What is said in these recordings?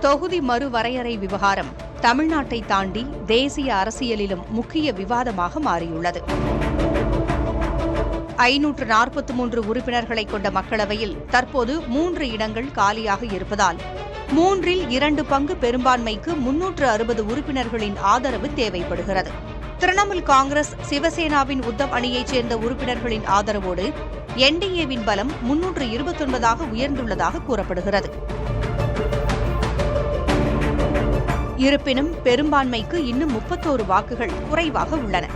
தொகுதி மறுவரையறை விவகாரம் தமிழ்நாட்டை தாண்டி தேசிய அரசியலிலும் முக்கிய விவாதமாக மாறியுள்ளது. 543 உறுப்பினர்களை கொண்ட மக்களவையில் தற்போது 3 இடங்கள் காலியாக இருப்பதால் 2 பங்கு பெரும்பான்மைக்கு 360 உறுப்பினர்களின் ஆதரவு தேவைப்படுகிறது. திரிணாமுல் காங்கிரஸ், சிவசேனாவின் உத்தவ் அணியைச் சேர்ந்த உறுப்பினர்களின் ஆதரவோடு என்டிஏவின் பலம் 329ஆக உயர்ந்துள்ளதாக கூறப்படுகிறது. இருப்பினும் பெரும்பான்மைக்கு இன்னும் 31 வாக்குகள் குறைவாக உள்ளன.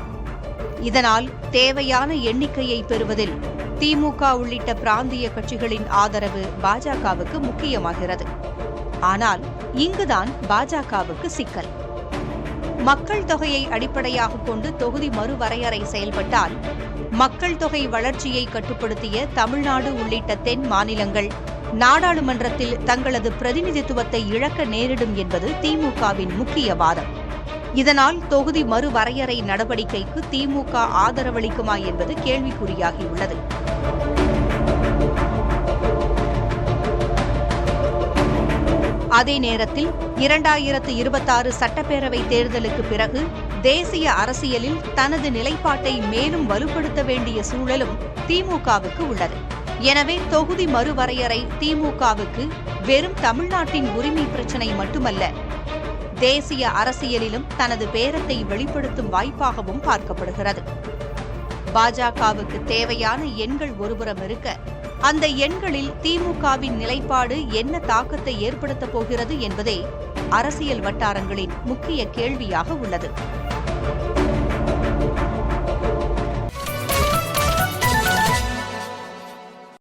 இதனால் தேவையான எண்ணிக்கையை பெறுவதில் திமுக உள்ளிட்ட பிராந்திய கட்சிகளின் ஆதரவு பாஜகவுக்கு முக்கியமாகிறது. ஆனால் இங்குதான் பாஜகவுக்கு சிக்கல். மக்கள் தொகையை அடிப்படையாக கொண்டு தொகுதி மறுவரையறை செயல்பட்டால் மக்கள் தொகை வளர்ச்சியை கட்டுப்படுத்திய தமிழ்நாடு உள்ளிட்ட தென் மாநிலங்கள் நாடாளுமன்றத்தில் தங்களது பிரதிநிதித்துவத்தை இழக்க நேரிடும் என்பது திமுகவின் முக்கிய வாதம். இதனால் தொகுதி மறுவரையறை நடவடிக்கைக்கு திமுக ஆதரவளிக்குமா என்பது கேள்விக்குறியாகியுள்ளது. அதே நேரத்தில் 2026 சட்டப்பேரவை தேர்தலுக்கு பிறகு தேசிய அரசியலில் தனது நிலைப்பாட்டை மேலும் வலுப்படுத்த வேண்டிய சூழலும் திமுகவுக்கு உள்ளது. எனவே தொகுதி மறுவரையறை திமுகவுக்கு வெறும் தமிழ்நாட்டின் உரிமை பிரச்சினை மட்டுமல்ல, தேசிய அரசியலிலும் தனது பேரத்தை வெளிப்படுத்தும் வாய்ப்பாகவும் பார்க்கப்படுகிறது. பாஜகவுக்கு தேவையான எண்கள் ஒருபுறம் இருக்க, அந்த எண்களில் திமுகவின் நிலைப்பாடு என்ன தாக்கத்தை ஏற்படுத்தப் போகிறது என்பதே அரசியல் வட்டாரங்களின் முக்கிய கேள்வியாக உள்ளது.